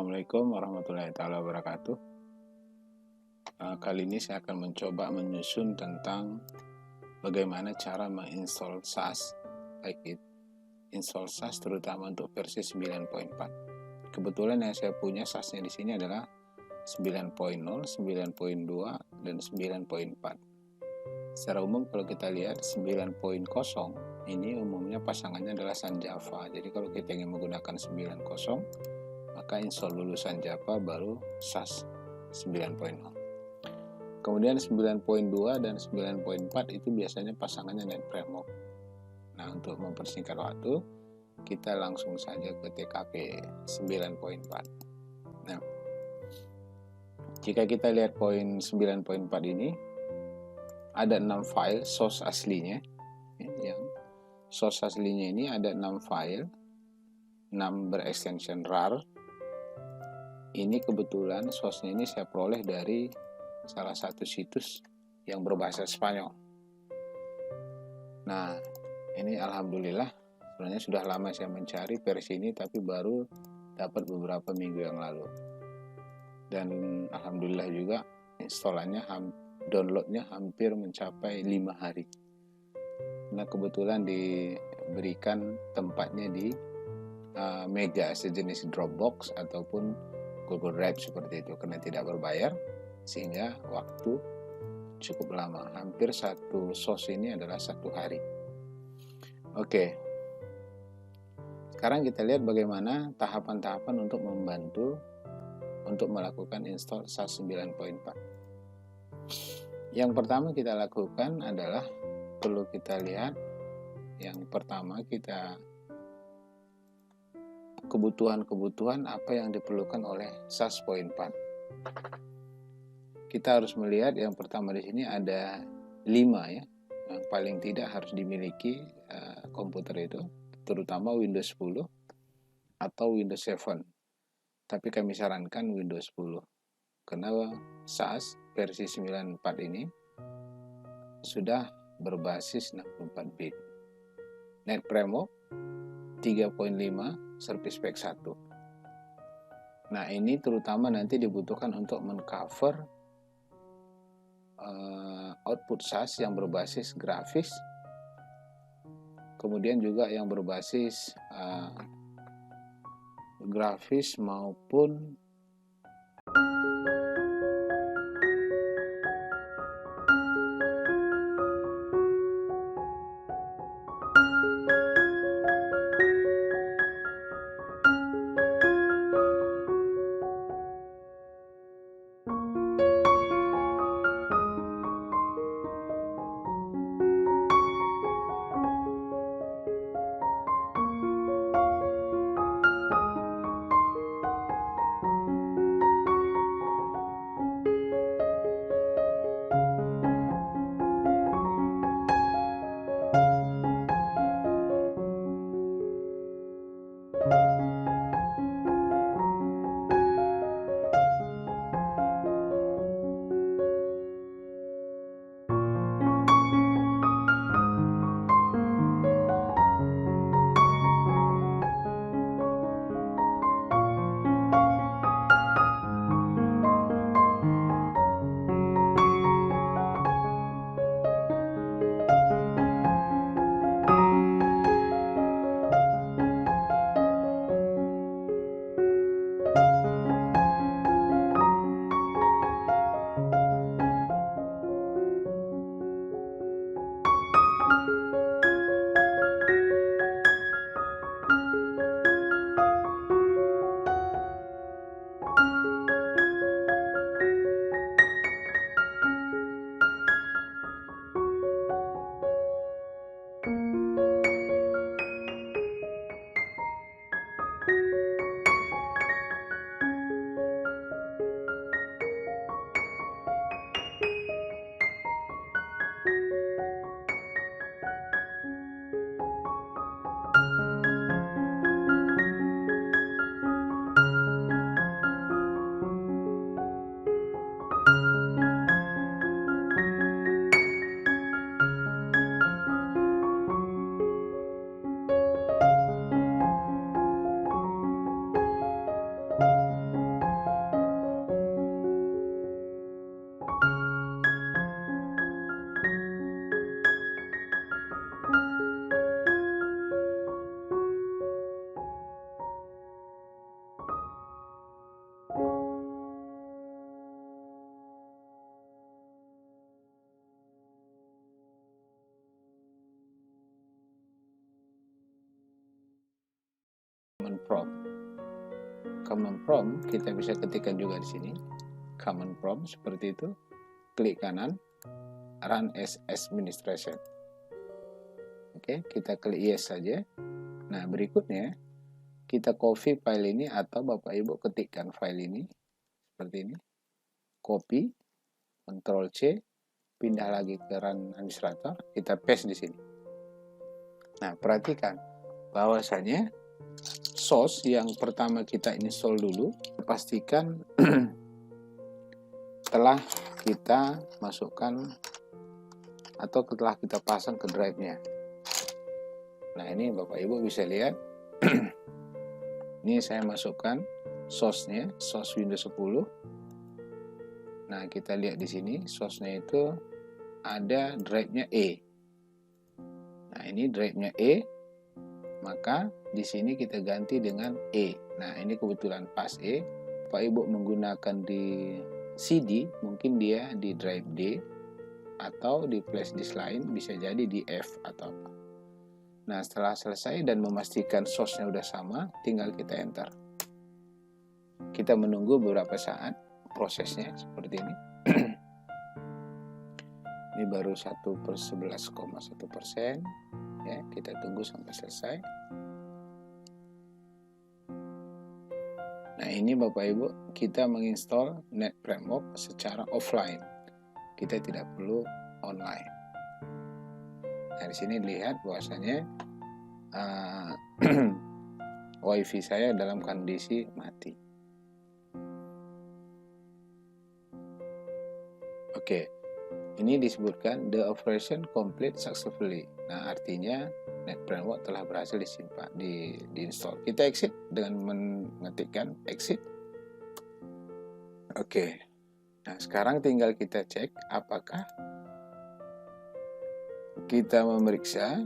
Assalamualaikum warahmatullahi taala wabarakatuh. Kali ini saya akan mencoba menyusun tentang bagaimana cara menginstall SAS, baik itu install SAS terutama untuk versi 9.4. Kebetulan yang saya punya SAS-nya di sini adalah 9.0, 9.2 dan 9.4. Secara umum kalau kita lihat 9.0 ini umumnya pasangannya adalah Sun Java. Jadi kalau kita ingin menggunakan 9.0, maka install dulu Sun Java baru SAS 9.0. Kemudian 9.2 dan 9.4 itu biasanya pasangannya NetPremo. Nah, untuk mempersingkat waktu, kita langsung saja ke TKP 9.4. Nah, jika kita lihat poin 9.4 ini, ada 6 file source aslinya. Yang source aslinya ini ada 6 file, 6 berextension rar. Ini kebetulan source-nya ini saya peroleh dari salah satu situs yang berbahasa Spanyol. Nah, ini alhamdulillah sebenarnya sudah lama saya mencari versi ini, tapi baru dapat beberapa minggu yang lalu. Dan alhamdulillah juga installannya, downloadnya hampir mencapai 5 hari. Nah, kebetulan diberikan tempatnya di Mega, sejenis Dropbox ataupun Google Drive seperti itu, karena tidak berbayar sehingga waktu cukup lama. Hampir satu source ini adalah 1 hari. Oke, sekarang kita lihat bagaimana tahapan-tahapan untuk membantu untuk melakukan install SAS 9.4. Yang pertama kita lakukan adalah perlu kita lihat, yang pertama kita kebutuhan apa yang diperlukan oleh SAS.4. Kita harus melihat yang pertama di sini ada 5 ya, yang paling tidak harus dimiliki komputer itu, terutama Windows 10 atau Windows 7. Tapi kami sarankan Windows 10 karena SAS versi 9.4 ini sudah berbasis 64 bit. NetPremo 3.5 Service Pack 1. Nah, ini terutama nanti dibutuhkan untuk mengcover output SAS yang berbasis grafis, kemudian juga yang berbasis grafis maupun command prompt, kita bisa ketikkan juga di sini. Command prompt seperti itu. Klik kanan, run as administration. Oke, kita klik yes saja. Nah, berikutnya kita copy file ini atau Bapak Ibu ketikkan file ini seperti ini. Copy, Ctrl C, pindah lagi ke run administrator, kita paste di sini. Nah, perhatikan bahwasanya source yang pertama kita install dulu, pastikan telah kita masukkan atau telah kita pasang ke drive-nya. Nah, ini Bapak Ibu bisa lihat. Ini saya masukkan source-nya, source Windows 10. Nah, kita lihat di sini source-nya itu ada drive-nya E. Nah, ini drive-nya E. Maka di sini kita ganti dengan E. Nah, ini kebetulan pas E. Bapak Ibu menggunakan di CD, mungkin dia di drive D atau di flash disk lain, bisa jadi di F atau apa. Nah, setelah selesai dan memastikan source-nya udah sama, tinggal kita enter. Kita menunggu beberapa saat prosesnya seperti ini. Ini baru 1/11,1%. Ya, kita tunggu sampai selesai. Nah, ini Bapak Ibu, kita menginstall NetFramework secara offline. Kita tidak perlu online. Nah, di sini lihat bahwasanya WiFi saya dalam kondisi mati. Oke, ini disebutkan the operation complete successfully. Nah, artinya NetFramework telah berhasil diinstall. Kita exit dengan mengetikkan exit. Oke. Nah, sekarang tinggal kita cek apakah kita memeriksa.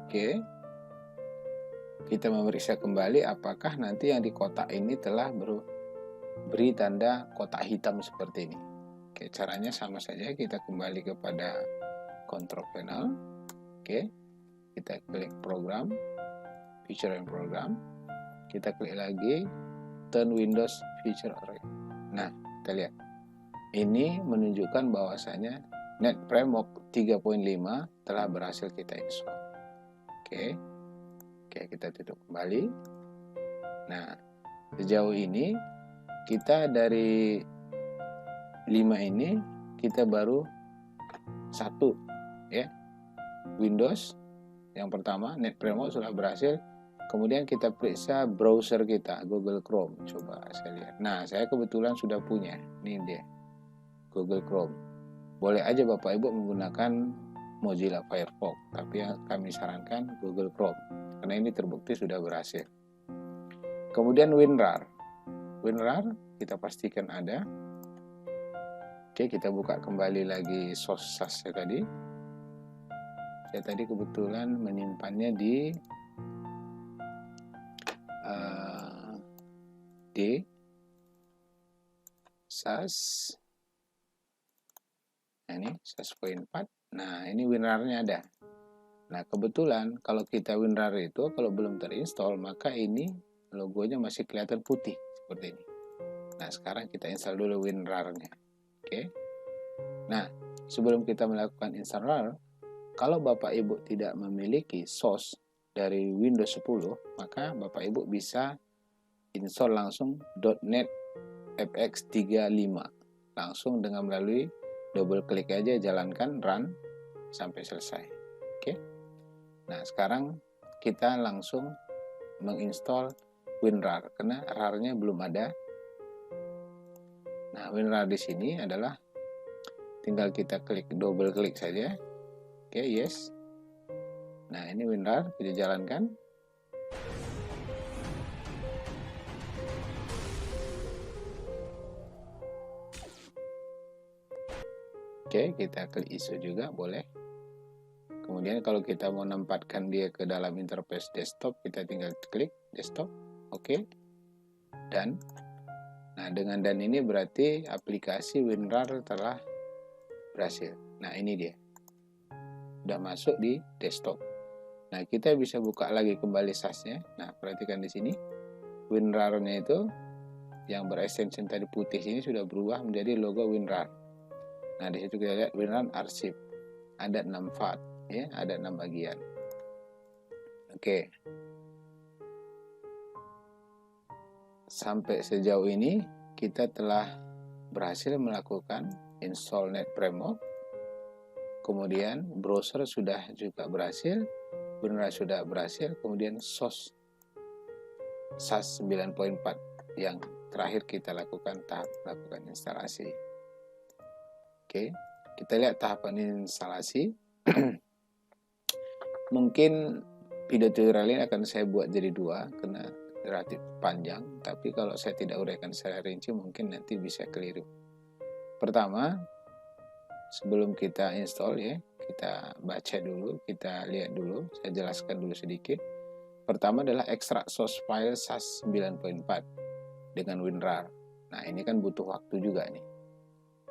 Oke. Kita memeriksa kembali apakah nanti yang di kotak ini telah beri tanda kotak hitam seperti ini. Oke, caranya sama saja. Kita kembali kepada control panel. Oke. Kita klik program, feature and program. Kita klik lagi turn Windows feature array. Nah, kita lihat. Ini menunjukkan bahwasanya NetFramework 3.5 telah berhasil kita install. Oke, kita tutup kembali. Nah, sejauh ini kita dari 5 ini kita baru satu, ya. Windows yang pertama NetFramework sudah berhasil. Kemudian kita periksa browser kita, Google Chrome. Coba saya lihat. Nah, saya kebetulan sudah punya. Ini dia, Google Chrome. Boleh aja Bapak Ibu menggunakan Mozilla Firefox, tapi yang kami sarankan Google Chrome, karena ini terbukti sudah berhasil. Kemudian WinRAR. WinRAR kita pastikan ada. Oke, kita buka kembali lagi source saya tadi. Saya tadi kebetulan menyimpannya di D SAS. Nah, ini SAS.4. Nah, ini WinRAR-nya ada. Nah, kebetulan kalau kita WinRAR itu kalau belum terinstall, maka ini logonya masih kelihatan putih seperti ini. Nah, sekarang kita install dulu WinRAR-nya. Oke. Nah, sebelum kita melakukan install RAR, kalau Bapak Ibu tidak memiliki source dari Windows 10, maka Bapak Ibu bisa install langsung .NET FX 35. Langsung dengan melalui double klik aja, jalankan run sampai selesai. Oke. Nah, sekarang kita langsung menginstall WinRAR karena RAR-nya belum ada. Nah, WinRAR di sini adalah tinggal kita klik, double klik saja. Oke, yes. Nah, ini WinRAR kita jalankan. Oke, kita klik ISO juga boleh. Kemudian kalau kita mau menempatkan dia ke dalam interface desktop, kita tinggal klik desktop. Oke. Dan nah, dengan dan ini berarti aplikasi WinRAR telah berhasil. Nah, ini dia. Sudah masuk di desktop. Nah, kita bisa buka lagi kembali SAS-nya. Nah, perhatikan di sini. WinRAR-nya itu yang berextension tadi putih ini sudah berubah menjadi logo WinRAR. Nah, di situ kita lihat WinRAR arsip. Ada 6 part, ya, ada 6 bagian. Oke. Sampai sejauh ini kita telah berhasil melakukan install NetPremode. Kemudian browser sudah juga berhasil, WinRAR sudah berhasil, kemudian SOS SAS 9.4 yang terakhir kita lakukan tahap melakukan instalasi. Oke, kita lihat tahapan instalasi. Mungkin video tutorial ini akan saya buat jadi 2 karena relatif panjang, tapi kalau saya tidak uraikan secara rinci mungkin nanti bisa keliru. Pertama, sebelum kita install ya, kita baca dulu, kita lihat dulu, saya jelaskan dulu sedikit. Pertama adalah ekstrak source file SAS 9.4 dengan WinRAR. Nah, ini kan butuh waktu juga nih.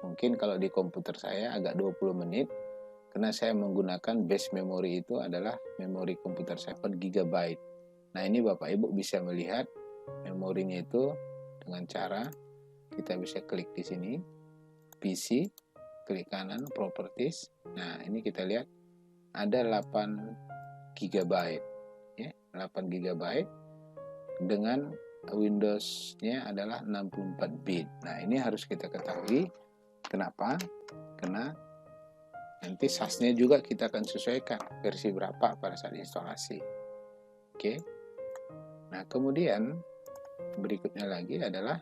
Mungkin kalau di komputer saya agak 20 menit, karena saya menggunakan base memory itu adalah memori komputer saya 4 GB. Nah, ini Bapak Ibu bisa melihat memorinya itu dengan cara kita bisa klik di sini, PC, klik kanan, Properties. Nah, ini kita lihat ada 8 GB, ya, 8 GB dengan Windows-nya adalah 64 bit. Nah, ini harus kita ketahui. Kenapa? Karena nanti SAS-nya juga kita akan sesuaikan versi berapa pada saat instalasi. Oke. Nah, kemudian berikutnya lagi adalah,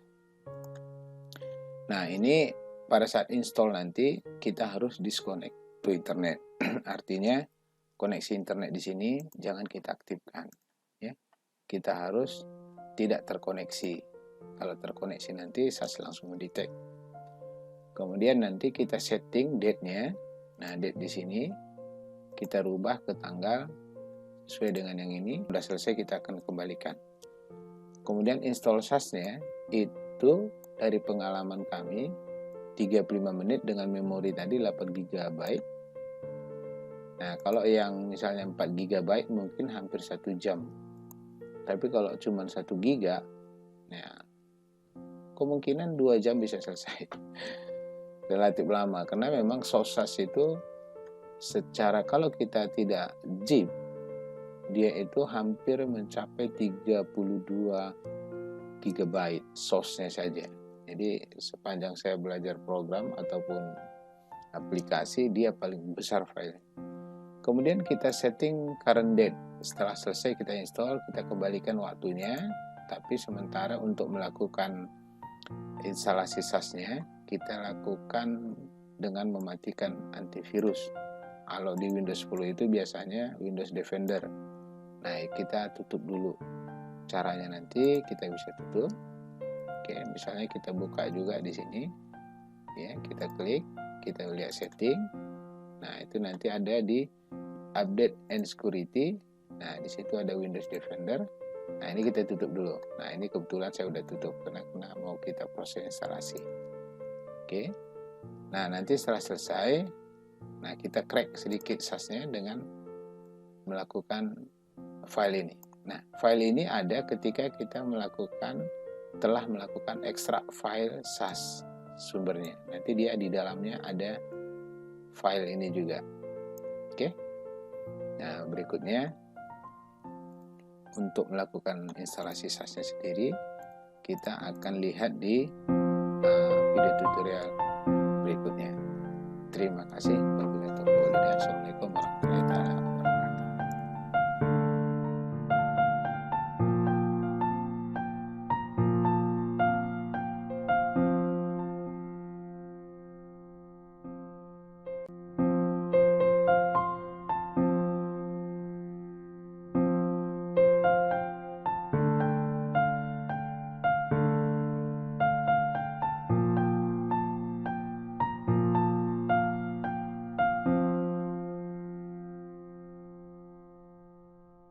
nah ini pada saat install nanti kita harus disconnect to internet. Artinya koneksi internet di sini jangan kita aktifkan, ya. Kita harus tidak terkoneksi. Kalau terkoneksi nanti SAS langsung mendetek. Kemudian nanti kita setting date-nya. Nah, date di sini kita rubah ke tanggal sesuai dengan yang ini. Sudah selesai, kita akan kembalikan. Kemudian install SAS-nya itu dari pengalaman kami 35 menit dengan memori tadi 8 GB. Nah, kalau yang misalnya 4 GB mungkin hampir 1 jam. Tapi kalau cuma 1 GB, ya kemungkinan 2 jam bisa selesai. Relatif lama, karena memang SAS itu secara kalau kita tidak zip, dia itu hampir mencapai 32 GB source-nya saja. Jadi sepanjang saya belajar program ataupun aplikasi, dia paling besar file. Kemudian kita setting current date. Setelah selesai kita install, kita kembalikan waktunya. Tapi sementara untuk melakukan instalasi SAS-nya, kita lakukan dengan mematikan antivirus. Kalau di Windows 10 itu biasanya Windows Defender. Nah, kita tutup dulu. Caranya nanti kita bisa tutup. Oke, misalnya kita buka juga di sini. Ya, kita klik, kita lihat setting. Nah, itu nanti ada di Update and Security. Nah, di situ ada Windows Defender. Nah, ini kita tutup dulu. Nah, ini kebetulan saya udah tutup karena mau kita proses instalasi. Oke. Nah, nanti setelah selesai, nah kita crack sedikit SAS-nya dengan melakukan file ini. Nah, file ini ada ketika kita telah melakukan ekstrak file SAS sumbernya. Nanti dia di dalamnya ada file ini juga. Oke. Nah, berikutnya untuk melakukan instalasi SAS-nya sendiri, kita akan lihat di video tutorial berikutnya. Terima kasih. Wabillahi taufiq wal hidayah. Assalamualaikum warahmatullahi wabarakatuh.